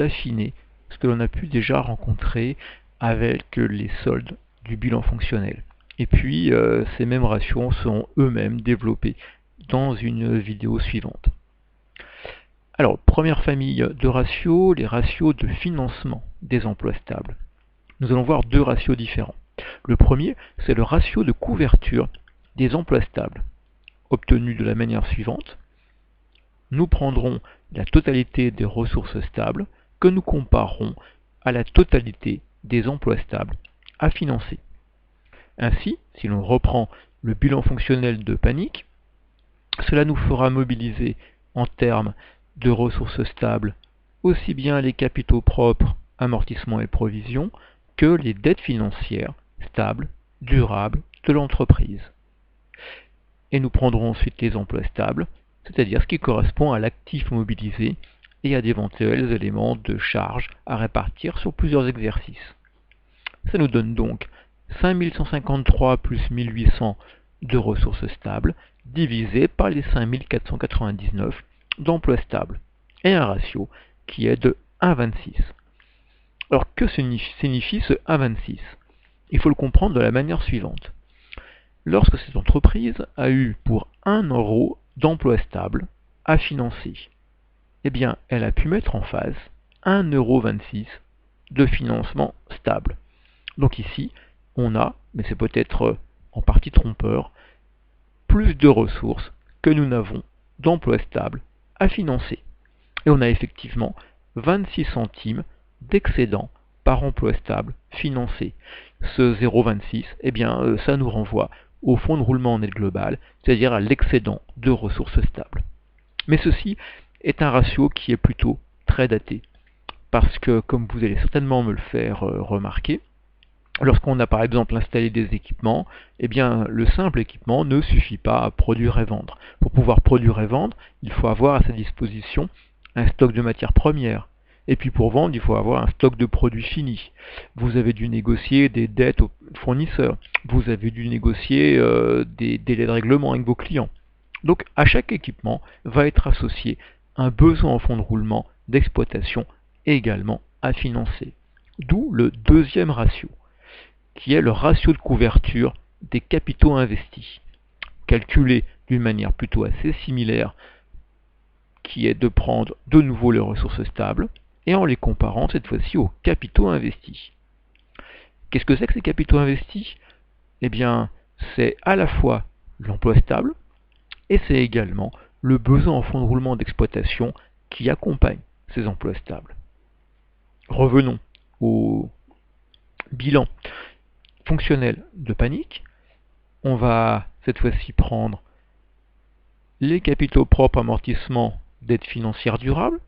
d'affiner ce que l'on a pu déjà rencontrer avec les soldes du bilan fonctionnel. Et puis, ces mêmes ratios seront eux-mêmes développés dans une vidéo suivante. Alors, première famille de ratios, les ratios de financement des emplois stables. Nous allons voir deux ratios différents. Le premier, c'est le ratio de couverture des emplois stables, obtenu de la manière suivante. Nous prendrons la totalité des ressources stables que nous comparerons à la totalité des emplois stables à financer. Ainsi, si l'on reprend le bilan fonctionnel de Panic, cela nous fera mobiliser en termes de ressources stables aussi bien les capitaux propres, amortissements et provisions, que les dettes financières stables, durables de l'entreprise. Et nous prendrons ensuite les emplois stables, c'est-à-dire ce qui correspond à l'actif mobilisé et à d'éventuels éléments de charge à répartir sur plusieurs exercices. Ça nous donne donc 5153 plus 1800 de ressources stables divisé par les 5499 d'emplois stables et un ratio qui est de 1,26. Alors que signifie ce 1,26 ? Il faut le comprendre de la manière suivante. Lorsque cette entreprise a eu pour 1 euro d'emploi stable à financer, eh bien elle a pu mettre en face 1,26 € de financement stable. Donc ici, on a, mais c'est peut-être en partie trompeur, plus de ressources que nous n'avons d'emplois stables à financer. Et on a effectivement 26 centimes d'excédent par emploi stable financé. Ce 0,26, eh bien, ça nous renvoie au fonds de roulement net global, c'est-à-dire à l'excédent de ressources stables. Mais ceci est un ratio qui est plutôt très daté, parce que, comme vous allez certainement me le faire remarquer, lorsqu'on a par exemple installé des équipements, eh bien, le simple équipement ne suffit pas à produire et vendre. Pour pouvoir produire et vendre, il faut avoir à sa disposition un stock de matières premières. Et puis pour vendre, il faut avoir un stock de produits finis. Vous avez dû négocier des dettes aux fournisseurs. Vous avez dû négocier des délais de règlement avec vos clients. Donc à chaque équipement va être associé un besoin en fonds de roulement d'exploitation également à financer. D'où le deuxième ratio, qui est le ratio de couverture des capitaux investis, calculé d'une manière plutôt assez similaire, qui est de prendre de nouveau les ressources stables, et en les comparant cette fois-ci aux capitaux investis. Qu'est-ce que c'est que ces capitaux investis ? Eh bien, c'est à la fois l'emploi stable, et c'est également le besoin en fonds de roulement d'exploitation qui accompagne ces emplois stables. Revenons au bilan fonctionnel de Panic. On va cette fois-ci prendre les capitaux propres, amortissement, dettes financières durables,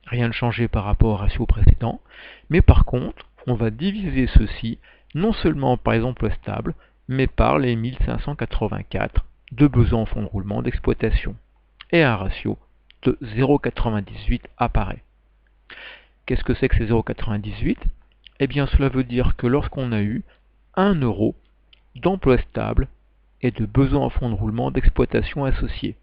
rien de changé par rapport au ratio précédent, mais par contre, on va diviser ceci non seulement par les emplois stables, mais par les 1584 de besoins en fonds de roulement d'exploitation, et un ratio de 0,98 apparaît. Qu'est-ce que c'est que ces 0,98 ? Eh bien, cela veut dire que lorsqu'on a eu 1 euro d'emploi stable et de besoins en fonds de roulement d'exploitation associés,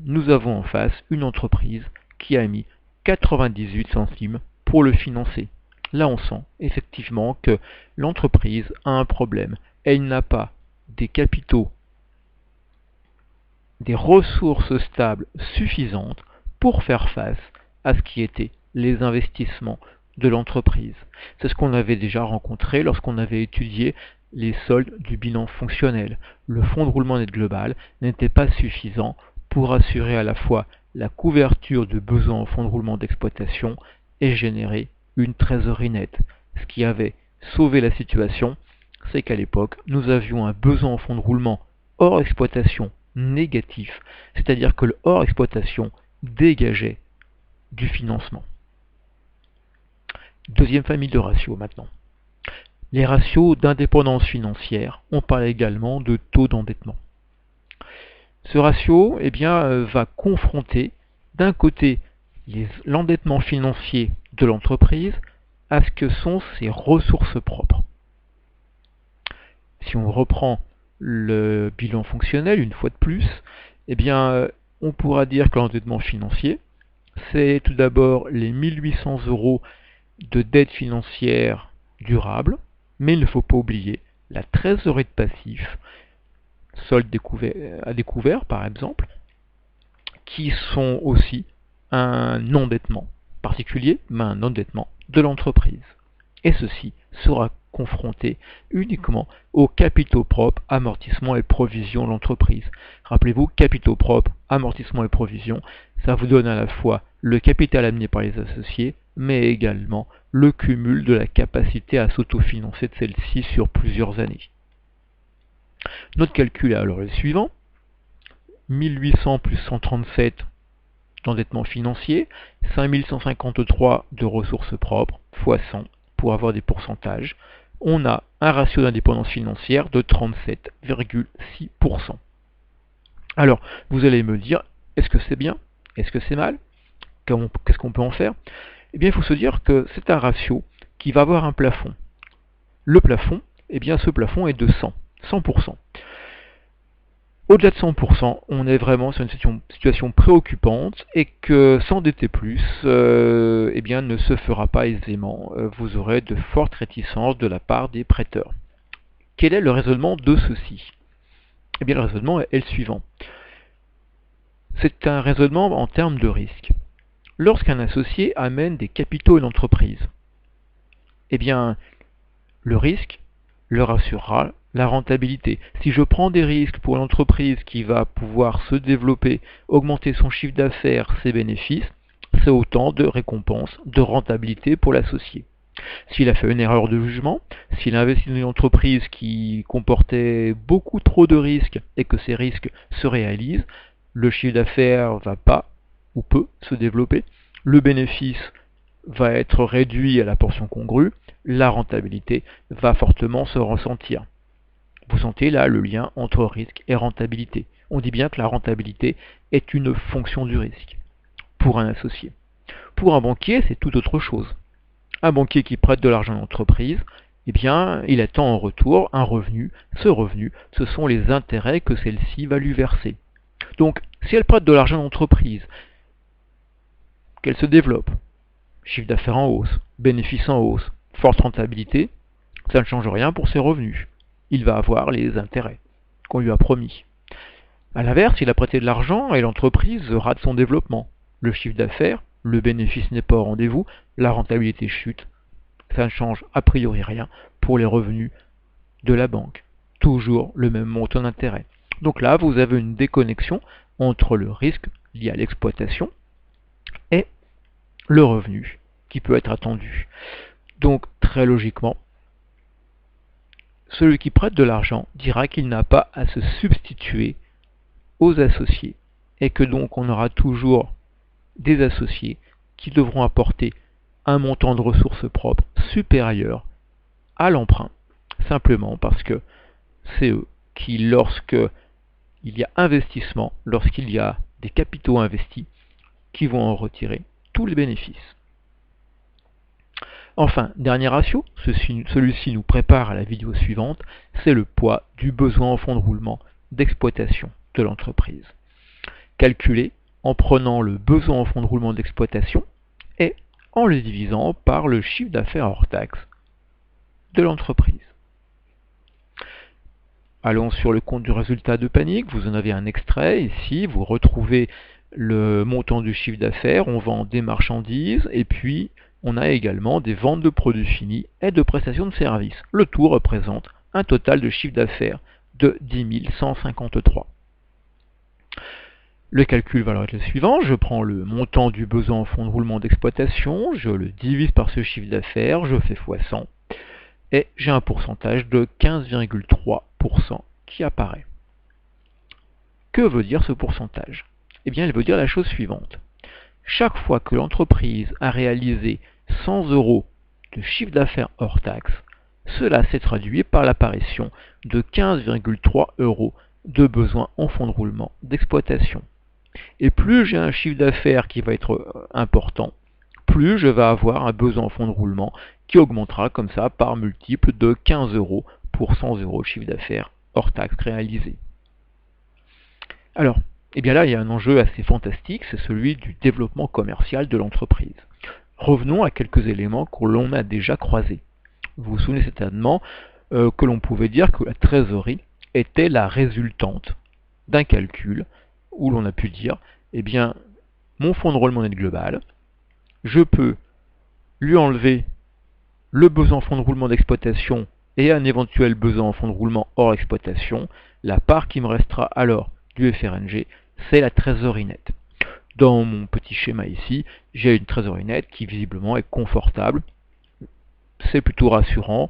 nous avons en face une entreprise qui a mis 98 centimes pour le financer. Là, on sent effectivement que l'entreprise a un problème. Elle n'a pas des capitaux, des ressources stables suffisantes pour faire face à ce qui étaient les investissements de l'entreprise. C'est ce qu'on avait déjà rencontré lorsqu'on avait étudié les soldes du bilan fonctionnel. Le fonds de roulement net global n'était pas suffisant pour assurer à la fois la couverture de besoins en fonds de roulement d'exploitation et générer une trésorerie nette. Ce qui avait sauvé la situation, c'est qu'à l'époque, nous avions un besoin en fonds de roulement hors exploitation négatif, c'est-à-dire que le hors exploitation dégageait du financement. Deuxième famille de ratios maintenant. Les ratios d'indépendance financière, on parle également de taux d'endettement. Ce ratio va confronter d'un côté l'endettement financier de l'entreprise à ce que sont ses ressources propres. Si on reprend le bilan fonctionnel une fois de plus, on pourra dire que l'endettement financier, c'est tout d'abord les 1800 € de dette financière durable, mais il ne faut pas oublier la trésorerie de passif, solde à découvert par exemple, qui sont aussi un endettement particulier, mais un endettement de l'entreprise. Et ceci sera confronté uniquement aux capitaux propres, amortissement et provision de l'entreprise. Rappelez-vous, capitaux propres, amortissement et provision, ça vous donne à la fois le capital amené par les associés, mais également le cumul de la capacité à s'autofinancer de celle-ci sur plusieurs années. Notre calcul est alors le suivant. 1800 plus 137 d'endettement financier, 5153 de ressources propres, fois 100 pour avoir des pourcentages. On a un ratio d'indépendance financière de 37,6%. Alors, vous allez me dire, est-ce que c'est bien? Est-ce que c'est mal? Qu'est-ce qu'on peut en faire? Eh bien, il faut se dire que c'est un ratio qui va avoir un plafond. Le plafond, eh bien, ce plafond est de 100%. Au-delà de 100%, on est vraiment sur une situation préoccupante et que s'endetter plus eh bien, ne se fera pas aisément. Vous aurez de fortes réticences de la part des prêteurs. Quel est le raisonnement de ceci? Eh bien, le raisonnement est le suivant. C'est un raisonnement en termes de risque. Lorsqu'un associé amène des capitaux à une entreprise, eh bien, le risque leur assurera la rentabilité. Si je prends des risques pour l'entreprise qui va pouvoir se développer, augmenter son chiffre d'affaires, ses bénéfices, c'est autant de récompenses, de rentabilité pour l'associé. S'il a fait une erreur de jugement, s'il a investi dans une entreprise qui comportait beaucoup trop de risques et que ces risques se réalisent, le chiffre d'affaires va pas ou peut se développer, le bénéfice va être réduit à la portion congrue, la rentabilité va fortement se ressentir. Vous sentez là le lien entre risque et rentabilité. On dit bien que la rentabilité est une fonction du risque pour un associé. Pour un banquier, c'est tout autre chose. Un banquier qui prête de l'argent à l'entreprise, eh bien, il attend en retour un revenu. Ce revenu, ce sont les intérêts que celle-ci va lui verser. Donc, si elle prête de l'argent à l'entreprise, qu'elle se développe, chiffre d'affaires en hausse, bénéfices en hausse, forte rentabilité, ça ne change rien pour ses revenus. Il va avoir les intérêts qu'on lui a promis. A l'inverse, il a prêté de l'argent et l'entreprise rate son développement. Le chiffre d'affaires, le bénéfice n'est pas au rendez-vous, la rentabilité chute. Ça ne change a priori rien pour les revenus de la banque. Toujours le même montant d'intérêt. Donc là, vous avez une déconnexion entre le risque lié à l'exploitation et le revenu qui peut être attendu. Donc très logiquement, celui qui prête de l'argent dira qu'il n'a pas à se substituer aux associés et que donc on aura toujours des associés qui devront apporter un montant de ressources propres supérieur à l'emprunt, simplement parce que c'est eux qui, lorsque il y a investissement, lorsqu'il y a des capitaux investis, qui vont en retirer tous les bénéfices. Enfin, dernier ratio, celui-ci nous prépare à la vidéo suivante, c'est le poids du besoin en fonds de roulement d'exploitation de l'entreprise. Calculé en prenant le besoin en fonds de roulement d'exploitation et en le divisant par le chiffre d'affaires hors taxe de l'entreprise. Allons sur le compte du résultat de panique, vous en avez un extrait ici, vous retrouvez le montant du chiffre d'affaires, on vend des marchandises et puis on a également des ventes de produits finis et de prestations de services. Le tout représente un total de chiffre d'affaires de 10 153. Le calcul va alors être le suivant, je prends le montant du besoin en fonds de roulement d'exploitation, je le divise par ce chiffre d'affaires, je fais fois 100, et j'ai un pourcentage de 15,3% qui apparaît. Que veut dire ce pourcentage? Eh bien, il veut dire la chose suivante. Chaque fois que l'entreprise a réalisé 100 € de chiffre d'affaires hors taxe, cela s'est traduit par l'apparition de 15,3 € de besoin en fonds de roulement d'exploitation. Et plus j'ai un chiffre d'affaires qui va être important, plus je vais avoir un besoin en fonds de roulement qui augmentera comme ça par multiple de 15 € pour 100 € de chiffre d'affaires hors taxe réalisé. Alors, Et bien là, il y a un enjeu assez fantastique, c'est celui du développement commercial de l'entreprise. Revenons à quelques éléments que l'on a déjà croisés. Vous vous souvenez certainement que l'on pouvait dire que la trésorerie était la résultante d'un calcul où l'on a pu dire, eh bien, mon fonds de roulement net global, je peux lui enlever le besoin en fonds de roulement d'exploitation et un éventuel besoin en fonds de roulement hors exploitation. La part qui me restera alors du FRNG, c'est la trésorerie nette. Dans mon petit schéma ici, j'ai une trésorerie nette qui visiblement est confortable. C'est plutôt rassurant.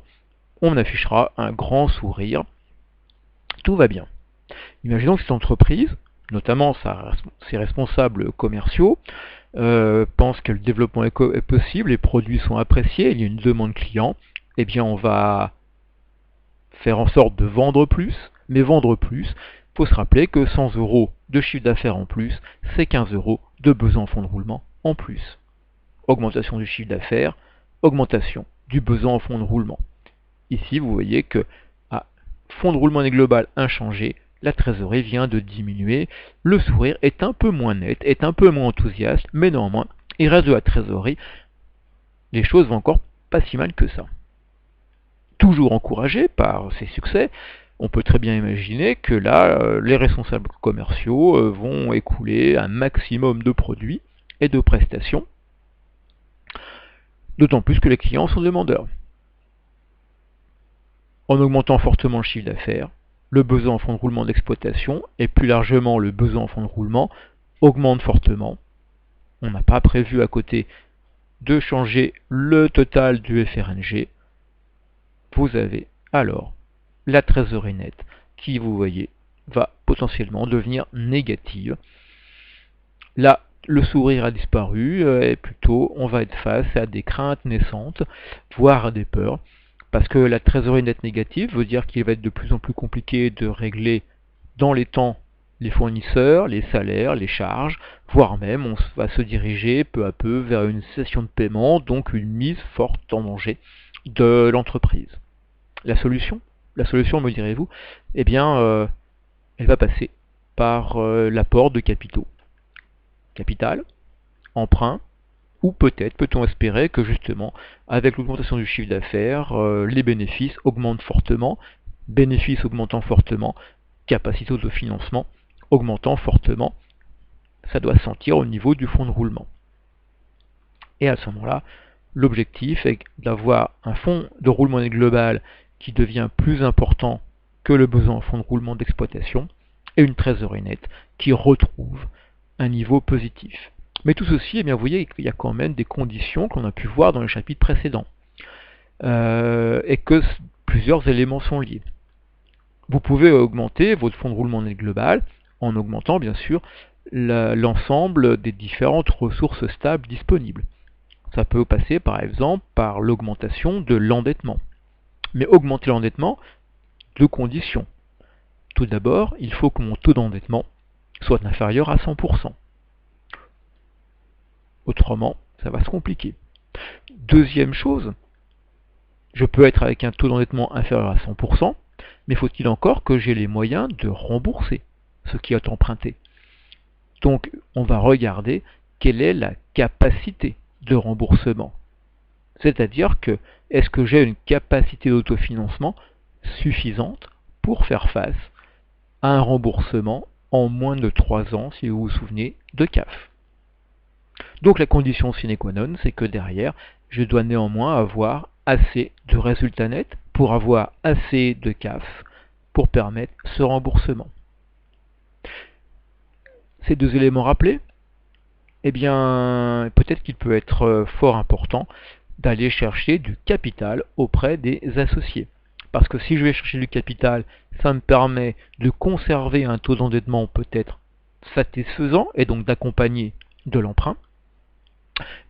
On affichera un grand sourire. Tout va bien. Imaginons que cette entreprise, notamment ses responsables commerciaux, pensent que le développement est possible, les produits sont appréciés, il y a une demande client. Eh bien, on va faire en sorte de vendre plus, mais vendre plus, il faut se rappeler que 100 € de chiffre d'affaires en plus, c'est 15 € de besoin en fonds de roulement en plus. Augmentation du chiffre d'affaires, augmentation du besoin en fonds de roulement. Ici, vous voyez que à fonds de roulement net global inchangé, la trésorerie vient de diminuer. Le sourire est un peu moins net, est un peu moins enthousiaste, mais néanmoins, il reste de la trésorerie. Les choses vont encore pas si mal que ça. Toujours encouragé par ces succès, on peut très bien imaginer que là, les responsables commerciaux vont écouler un maximum de produits et de prestations, d'autant plus que les clients sont demandeurs. En augmentant fortement le chiffre d'affaires, le besoin en fonds de roulement d'exploitation et plus largement le besoin en fonds de roulement augmente fortement. On n'a pas prévu à côté de changer le total du FRNG. Vous avez alors la trésorerie nette qui, vous voyez, va potentiellement devenir négative. Là, le sourire a disparu et plutôt on va être face à des craintes naissantes, voire à des peurs, parce que la trésorerie nette négative veut dire qu'il va être de plus en plus compliqué de régler dans les temps les fournisseurs, les salaires, les charges, voire même on va se diriger peu à peu vers une cessation de paiement, donc une mise forte en danger de l'entreprise. La solution, me direz-vous, eh bien, elle va passer par l'apport de capitaux. Capital, emprunt, ou peut-être peut-on espérer que justement, avec l'augmentation du chiffre d'affaires, les bénéfices augmentent fortement, bénéfices augmentant fortement, capacité d'autofinancement augmentant fortement, ça doit se sentir au niveau du fonds de roulement. Et à ce moment-là, l'objectif est d'avoir un fonds de roulement net global qui devient plus important que le besoin en fonds de roulement d'exploitation et une trésorerie nette qui retrouve un niveau positif. Mais tout ceci, eh bien, vous voyez qu'il y a quand même des conditions qu'on a pu voir dans le chapitre précédent et que plusieurs éléments sont liés. Vous pouvez augmenter votre fonds de roulement net global en augmentant bien sûr l'ensemble des différentes ressources stables disponibles. Ça peut passer par exemple par l'augmentation de l'endettement. Mais augmenter l'endettement, deux conditions. Tout d'abord, il faut que mon taux d'endettement soit inférieur à 100%. Autrement, ça va se compliquer. Deuxième chose, je peux être avec un taux d'endettement inférieur à 100%, mais faut-il encore que j'ai les moyens de rembourser ce qui est emprunté. Donc, on va regarder quelle est la capacité de remboursement. C'est-à-dire que, est-ce que j'ai une capacité d'autofinancement suffisante pour faire face à un remboursement en moins de 3 ans, si vous vous souvenez, de CAF. Donc la condition sine qua non, c'est que derrière, je dois néanmoins avoir assez de résultats nets pour avoir assez de CAF pour permettre ce remboursement. Ces deux éléments rappelés, eh bien, peut-être qu'il peut être fort important d'aller chercher du capital auprès des associés. Parce que si je vais chercher du capital, ça me permet de conserver un taux d'endettement peut-être satisfaisant et donc d'accompagner de l'emprunt.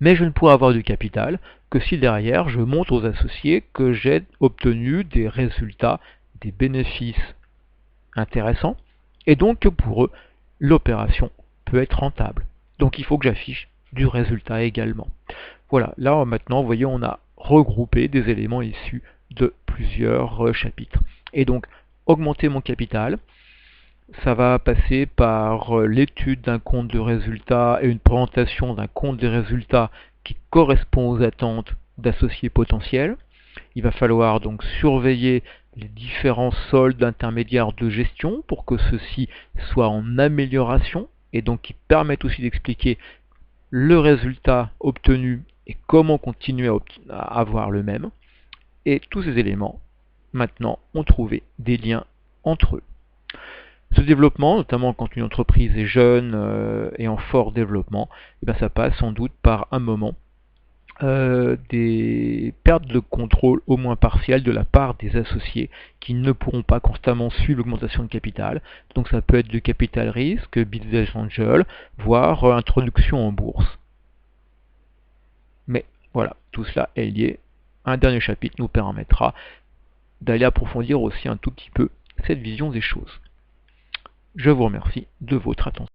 Mais je ne pourrai avoir du capital que si derrière je montre aux associés que j'ai obtenu des résultats, des bénéfices intéressants, et donc que pour eux, l'opération peut être rentable. Donc il faut que j'affiche du résultat également. Voilà, là maintenant, vous voyez, on a regroupé des éléments issus de plusieurs chapitres. Et donc, augmenter mon capital, Ça va passer par l'étude d'un compte de résultats et une présentation d'un compte de résultats qui correspond aux attentes d'associés potentiels. Il va falloir donc surveiller les différents soldes intermédiaires de gestion pour que ceux-ci soient en amélioration et donc qui permettent aussi d'expliquer le résultat obtenu et comment continuer à avoir le même. Et tous ces éléments, maintenant, ont trouvé des liens entre eux. Ce développement, notamment quand une entreprise est jeune et en fort développement, eh bien ça passe sans doute par un moment des pertes de contrôle au moins partielles de la part des associés qui ne pourront pas constamment suivre l'augmentation de capital. Donc ça peut être du capital risque, business angel, voire introduction en bourse. Mais voilà, tout cela est lié. Un dernier chapitre nous permettra d'aller approfondir aussi un tout petit peu cette vision des choses. Je vous remercie de votre attention.